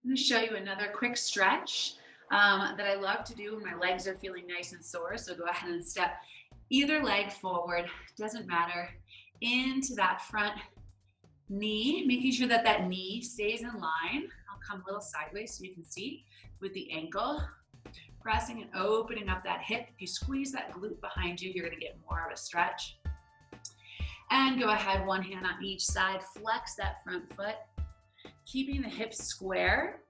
I'm going to show you another quick stretch that I love to do when my legs are feeling nice and sore. So go ahead and step either leg forward, doesn't matter, into that front knee, making sure that that knee stays in line. I'll come a little sideways so you can see with the ankle, pressing and opening up that hip. If you squeeze that glute behind you, you're going to get more of a stretch. And go ahead, one hand on each side, flex that front foot, keeping the hips square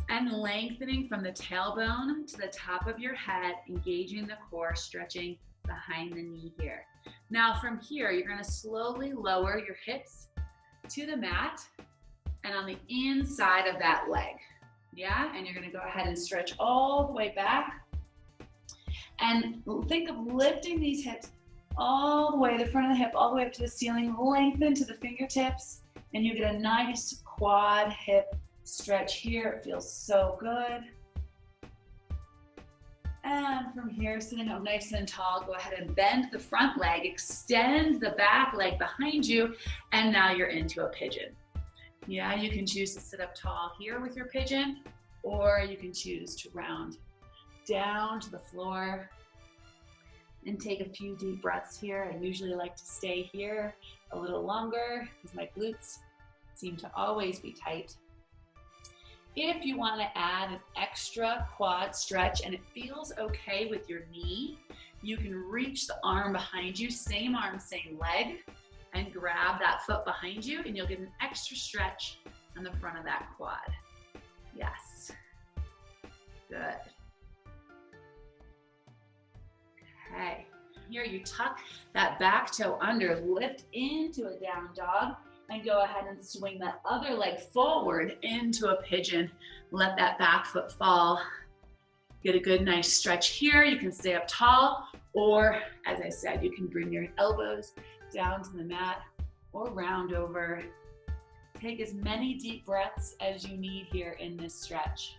and lengthening from the tailbone to the top of your head, engaging the core, stretching behind the knee here. Now from here, you're going to slowly lower your hips to the mat and on the inside of that leg. Yeah, and you're going to go ahead and stretch all the way back. And think of lifting these hips all the way, the front of the hip, all the way up to the ceiling, lengthen to the fingertips, and you get a nice quad hip stretch here. It feels so good. And from here, sitting up nice and tall, go ahead and bend the front leg, extend the back leg behind you, and now you're into a pigeon. Yeah, you can choose to sit up tall here with your pigeon, or you can choose to round down to the floor and take a few deep breaths here. I usually like to stay here a little longer because my glutes seem to always be tight. If you want to add an extra quad stretch and it feels okay with your knee, you can reach the arm behind you, same arm, same leg, and grab that foot behind you, and you'll get an extra stretch on the front of that quad. Yes. Good. Okay. Here you tuck that back toe under, lift into a down dog, and go ahead and swing that other leg forward into a pigeon. Let that back foot fall. Get a good, nice stretch here. You can stay up tall, or as I said, you can bring your elbows down to the mat or round over. Take as many deep breaths as you need here in this stretch.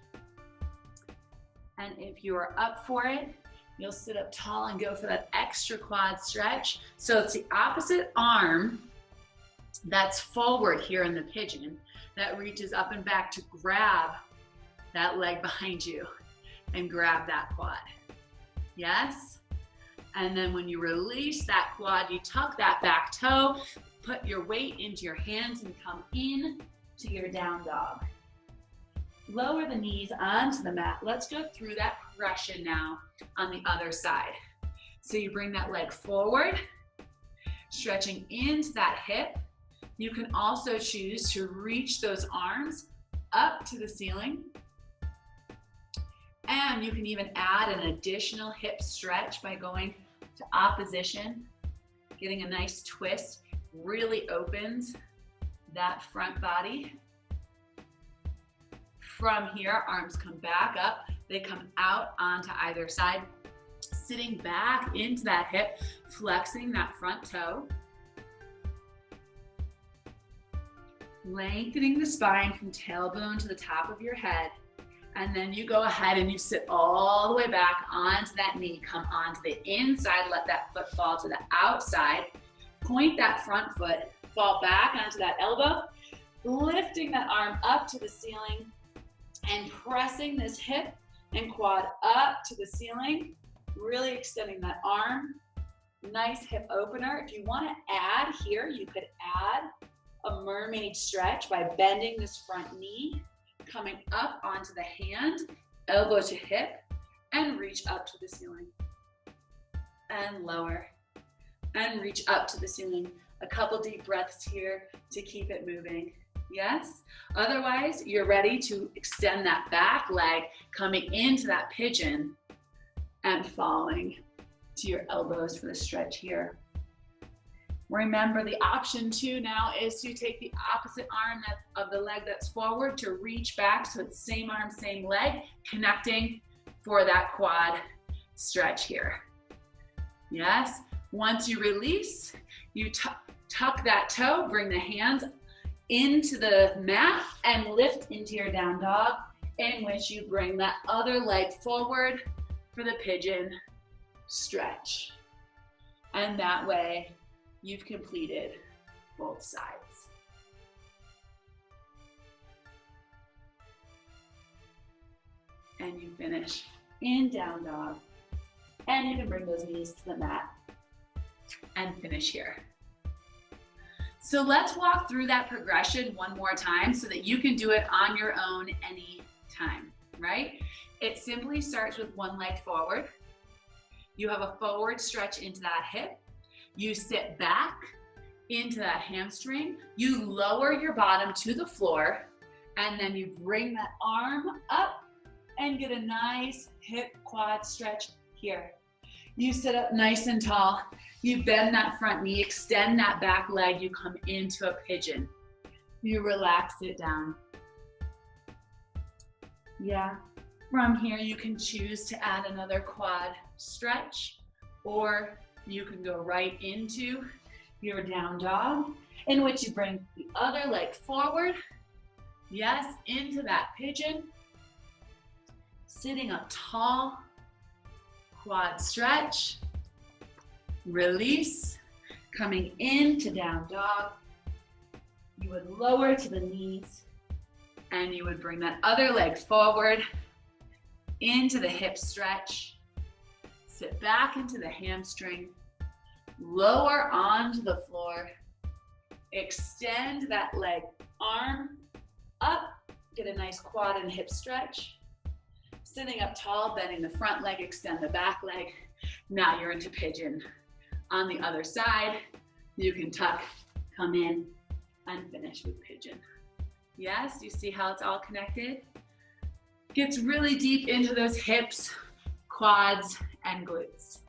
And if you are up for it, you'll sit up tall and go for that extra quad stretch. So it's the opposite arm that's forward here in the pigeon that reaches up and back to grab that leg behind you and grab that quad. Yes? And then when you release that quad, you tuck that back toe, put your weight into your hands and come in to your down dog. Lower the knees onto the mat. Let's go through that progression now on the other side. So you bring that leg forward, stretching into that hip. You can also choose to reach those arms up to the ceiling. And you can even add an additional hip stretch by going to opposition, getting a nice twist, really opens that front body. From here, arms come back up, they come out onto either side, sitting back into that hip, flexing that front toe. Lengthening the spine from tailbone to the top of your head. And then you go ahead and you sit all the way back onto that knee, come onto the inside, let that foot fall to the outside, point that front foot, fall back onto that elbow, lifting that arm up to the ceiling and pressing this hip and quad up to the ceiling, really extending that arm. Nice hip opener. If you want to add here, you could add a mermaid stretch by bending this front knee, coming up onto the hand, elbow to hip, and reach up to the ceiling. And lower, and reach up to the ceiling. A couple deep breaths here to keep it moving. Yes? Otherwise, you're ready to extend that back leg, coming into that pigeon and falling to your elbows for the stretch here. Remember, the option too now is to take the opposite arm of the leg that's forward to reach back. So it's same arm, same leg, connecting for that quad stretch here. Yes? Once you release, you tuck that toe, bring the hands into the mat and lift into your down dog, in which you bring that other leg forward for the pigeon stretch. And that way, you've completed both sides. and you finish in down dog. And you can bring those knees to the mat and finish here. So let's walk through that progression one more time so that you can do it on your own anytime, right? It simply starts with one leg forward. You have a forward stretch into that hip. You sit back into that hamstring. You lower your bottom to the floor, and then you bring that arm up and get a nice hip quad stretch here. You sit up nice and tall. You bend that front knee, extend that back leg. You come into a pigeon. You relax it down. Yeah. From here, you can choose to add another quad stretch, or you can go right into your down dog, in which you bring the other leg forward. Yes, into that pigeon. Sitting up tall. Quad stretch, release, coming into down dog. You would lower to the knees, and you would bring that other leg forward into the hip stretch. Sit back into the hamstring, lower onto the floor, extend that leg arm up, get a nice quad and hip stretch. Sitting up tall, bending the front leg, extend the back leg. Now you're into pigeon. On the other side, you can tuck, come in, and finish with pigeon. Yes, you see how it's all connected? Gets really deep into those hips, quads, and glutes.